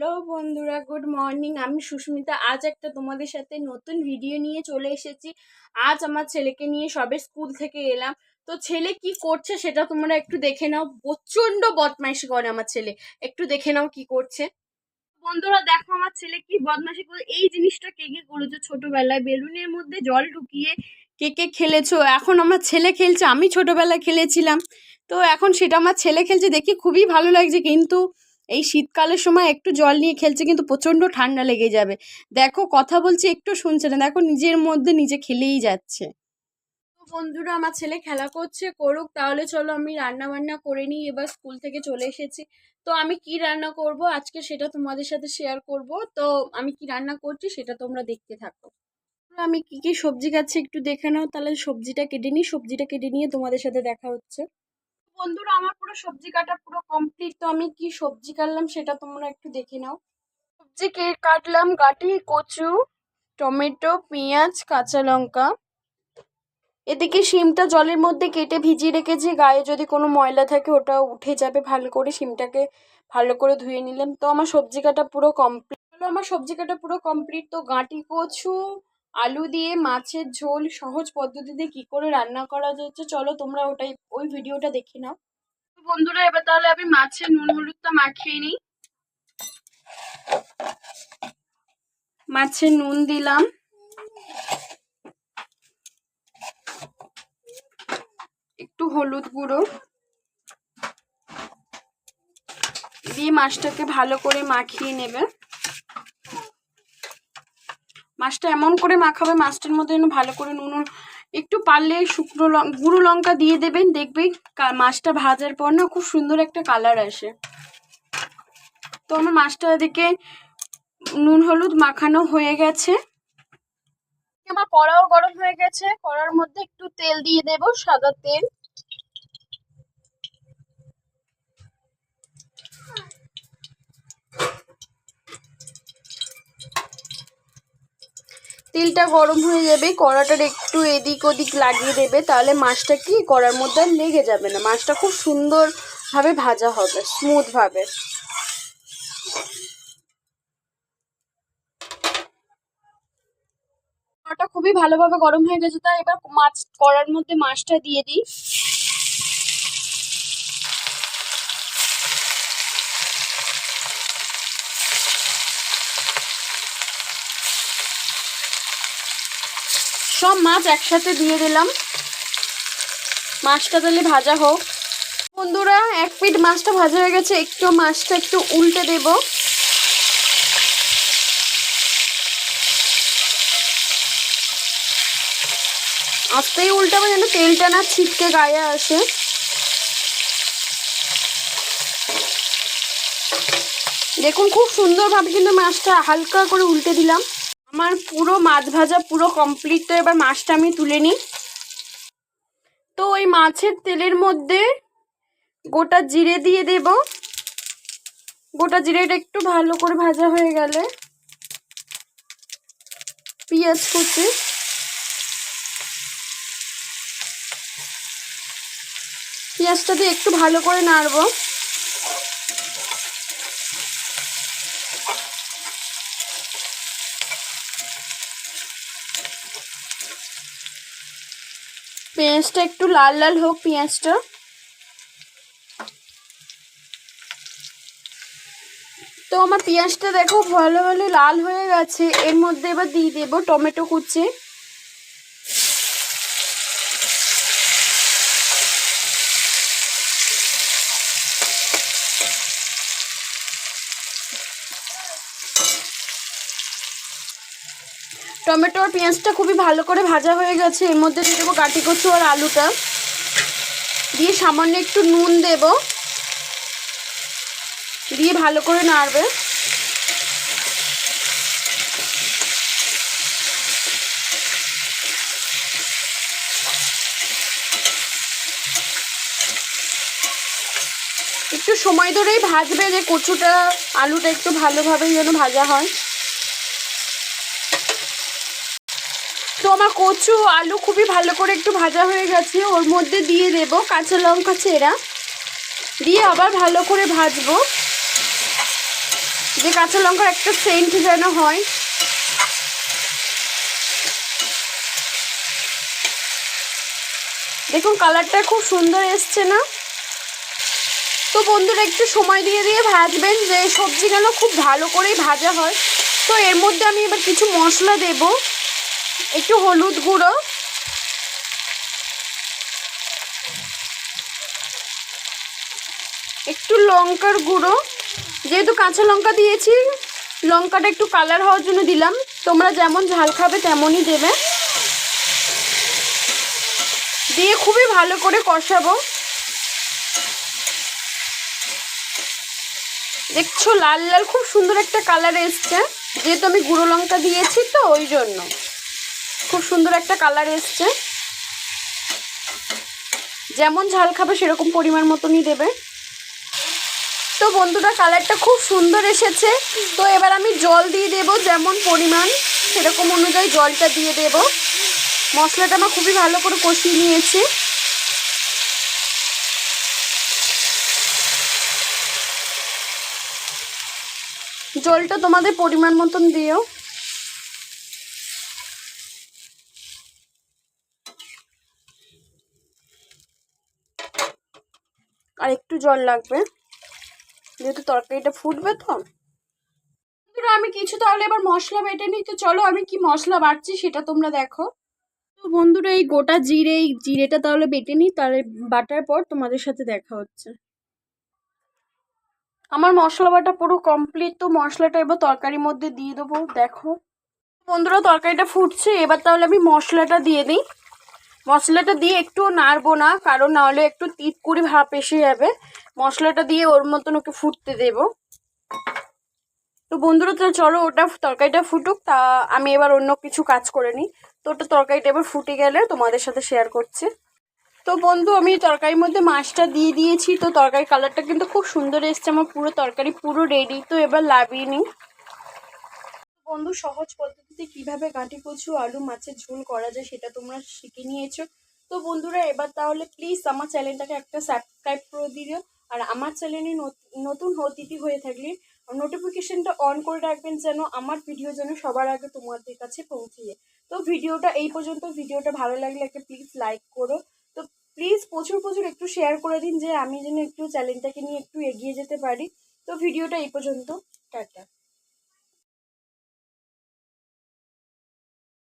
Hello বন্ধুরা, good morning. আমি সুস্মিতা। আজ একটা তোমাদের সাথে নতুন ভিডিও নিয়ে চলে এসেছি। আজ আমার ছেলেকে নিয়ে সবে স্কুল থেকে এলাম। তো ছেলে কি করছে সেটা তোমরা একটু দেখে নাও। প্রচন্ড বদমাইশি করে আমার ছেলে, একটু দেখে নাও কি করছে। বন্ধুরা দেখো আমার ছেলে কি বদমাইশি করে। এই জিনিসটা কে কে করেছো ছোটবেলায়? বেলুনের মধ্যে জল ঢুকিয়ে কে কে খেলেছো? এখন আমার ছেলে খেলছে, আমি ছোটবেলায় খেলেছিলাম। তো এখন সেটা আমার ছেলে খেলছে দেখি খুবই ভালো লাগছে, কিন্তু এই শীতকালের সময় একটু জল নিয়ে খেলছে কিন্তু প্রচন্ড ঠান্ডা লেগে যাবে। দেখো কথা বলছি একটু শুনছে না, দেখো নিজের মধ্যে নিজে খেলেই যাচ্ছে। তো বন্ধুরা আমার ছেলে খেলা করছে, করুক। তাহলে চলো আমি রান্না বান্না করে নিই। এবার স্কুল থেকে চলে এসেছি। তো আমি কি রান্না করব আজকে সেটা তোমাদের সাথে শেয়ার করব। তো আমি কি রান্না করছি সেটা তোমরা দেখতে থাকো। আমি কি কি সবজি খাচ্ছি একটু দেখে নাও। তাহলে সবজিটা কেটে নিই, সবজিটা কেটে নিয়ে তোমাদের সাথে দেখা হচ্ছে। বন্ধুরা আমার পুরো সবজি কাটা পুরো কমপ্লিট। তো আমি কি সবজি কাটলাম সেটা তোমরা একটু দেখে নাও। সবজি কাটলাম, গাটি, কচু, টমেটো, পেঁয়াজ, কাঁচা লঙ্কা। এদিকে শিমটা জলের মধ্যে কেটে ভিজিয়ে রেখেছি, গায়ে যদি কোনো ময়লা থাকে ওটা উঠে যাবে। ভালো করে শিমটাকে ভালো করে ধুয়ে নিলাম। তো আমার সবজি কাটা পুরো কমপ্লিট হলো। আমার সবজি কাটা পুরো কমপ্লিট। তো গাঁটি কচু আলু দিয়ে মাছের ঝোল সহজ পদ্ধতিতে কি করে রান্না করা যাচ্ছে চলো তোমরা ওই ভিডিওটা দেখে নাও। বন্ধুরা এবার তাহলে আমি মাছের নুন হলুদটা মাখিয়ে নিই। মাছের নুন দিলাম, একটু হলুদ গুঁড়ো দিয়ে মাছটাকে ভালো করে মাখিয়ে নেবে। মাছটা এমন করে মাখাবে মাছটার মধ্যে যেন ভালো করে নুন, একটু পারলে শুকনো গুঁড়ো লঙ্কা দিয়ে দেবেন। দেখবে মাছটা ভাজার পর না খুব সুন্দর একটা কালার আসে। তো আমার মাছটা এদিকে নুন হলুদ মাখানো হয়ে গেছে। আমার কড়াও গরম হয়ে গেছে, কড়ার মধ্যে একটু তেল দিয়ে দেব, সাদা তেল। তেলটা গরম হয়ে যাবে, কড়াটার একটু এদিক ওদিক লাগিয়ে দেবে, তাহলে মাছটা কি কড়ার মধ্যে আর লেগে যাবে না। মাছটা খুব সুন্দর ভাবে ভাজা হবে, স্মুথ ভাবে। কড়াটা খুবই ভালোভাবে গরম হয়ে গেছে, তাই এবার কড়ার মধ্যে মাছটা দিয়ে দিই। সব মাছ একসাথে দিয়ে দিলাম, মাছটা তাহলে ভাজা হোক। বন্ধুরা এক পিঠ মাছটা ভাজা হয়ে গেছে, মাছটা একটু উল্টে দেব। আস্তেই উল্টাবো যেন তেলটা না ছিটকে গায়ে আসে। দেখুন খুব সুন্দরভাবে কিন্তু মাছটা হালকা করে উল্টে দিলাম। আমার পুরো মাছ ভাজা পুরো কমপ্লিট। তো এবার মাছটা আমি তুলে নিই। তো ওই মাছের তেলের মধ্যে গোটা জিরে দিয়ে দেব। গোটা জিরেটা একটু ভালো করে ভাজা হয়ে গেলে পেঁয়াজ কুচি, পেঁয়াজটা দিয়ে একটু ভালো করে নাড়বো। পেঁয়াজটা একটু লাল লাল হোক পেঁয়াজটা। তো আমার পেঁয়াজটা দেখো ভালো ভালো লাল হয়ে গেছে। এর মধ্যে এবার দিয়ে দেবো টমেটো কুচি। টমেটো আর পেঁয়াজটা খুবই ভালো করে ভাজা হয়ে গেছে। এর মধ্যে দিয়ে দেবো গাঁটি কচু আর আলুটা, দিয়ে সামান্য একটু নুন দেব, দিয়ে ভালো করে নাড়বে। একটু সময় ধরেই ভাজবে, যে কচুটা আলুটা একটু ভালোভাবে যেন ভাজা হয়। তো আমার কচু আলু খুবই ভালো করে একটু ভাজা হয়ে গেছে। ওর মধ্যে দিয়ে দেব কাঁচা লঙ্কা চেরা, দিয়ে আবার ভালো করে ভাজবো। যে কাঁচা লঙ্কার একটা সেন্ট যেন হয়। দেখুন কালারটা খুব সুন্দর এসছে না? তো বন্ধুরা একটু সময় দিয়ে দিয়ে ভাজবেন, যে সবজি যেন খুব ভালো করেই ভাজা হয়। তো এর মধ্যে আমি এবার কিছু মশলা দেব, একটু হলুদ গুঁড়ো, একটু লঙ্কার গুঁড়ো, যেহেতু কাঁচা লঙ্কা দিয়েছি লঙ্কাটা একটু কালার হওয়ার জন্য দিলাম, তোমরা যেমন ঝাল খাবে তেমনই দেবে। দিয়ে খুবই ভালো করে কষাবো। দেখছো লাল লাল খুব সুন্দর একটা কালার এসছে, যেহেতু আমি গুঁড়ো লঙ্কা দিয়েছি তো ওই জন্য খুব সুন্দর একটা কালার এসছে। যেমন ঝাল খাবে সেরকম পরিমাণ মতনই দেবে। তো বন্ধুরা কালারটা খুব সুন্দর এসেছে। তো এবার আমি জল দিয়ে দেব, যেমন পরিমাণ সেরকম অনুযায়ী জলটা দিয়ে দেব। মশলাটা আমার খুবই ভালো করে কষিয়ে নিয়েছি। জলটা তোমাদের পরিমাণ মতন দিও। আর একটু জল লাগবে, যেহেতু তরকারিটা ফুটবে। তো আমি কিছু তাহলে এবার মশলা বেটে নিই। তো চলো আমি কি মশলা বাটছি সেটা তোমরা দেখো। তো বন্ধুরা এই গোটা জিরে, এই জিরেটা তাহলে বেটে নিই, তাহলে বাটার পর তোমাদের সাথে দেখা হচ্ছে। আমার মশলা বাটা পুরো কমপ্লিট। তো মশলাটা এবার তরকারির মধ্যে দিয়ে দেবো। দেখো বন্ধুরা তরকারিটা ফুটছে, এবার তাহলে আমি মশলাটা দিয়ে দিই। মশলাটা দিয়ে একটু নাড়বো না, কারণ নাহলে একটু তিতকুড়ি ভাব এসে যাবে। মশলাটা দিয়ে ওর মতন ওকে ফুটতে দেবো। তো বন্ধুরা তো চলো ওটা তরকারিটা ফুটুক, তা আমি এবার অন্য কিছু কাজ করে নিই। তো ওটা তরকারিটা এবার ফুটে গেলে তোমাদের সাথে শেয়ার করছি। তো বন্ধু আমি তরকারির মধ্যে মাছটা দিয়ে দিয়েছি। তো তরকারি কালারটা কিন্তু খুব সুন্দর এসছে, আমার পুরো তরকারি পুরো রেডি। তো এবার লাভিয়ে নিই। বন্ধু সহজ পদ্ধতিতে কিভাবে গাঁটি কচু আলু মাছের ঝোল করা যায় সেটা তোমরা শিখে নিয়েছো। তো বন্ধুরা এবার তাহলে প্লিজ আমার চ্যানেলটাকে একটা সাবস্ক্রাইব করে দিও। আর আমার চ্যানেলে নতুন অতিথি হয়ে থাকলে নোটিফিকেশনটা অন করে রাখবেন, যেন আমার ভিডিও যেন সবার আগে তোমাদের কাছে পৌঁছে যায়। তো ভিডিওটা এই পর্যন্ত। ভিডিওটা ভালো লাগলে একটা প্লিজ লাইক করো। তো প্লিজ প্রচুর প্রচুর একটু শেয়ার করে দিন, যে আমি যেন একটু চ্যানেলটাকে নিয়ে একটু এগিয়ে যেতে পারি। তো ভিডিওটা এই পর্যন্ত। টাটা।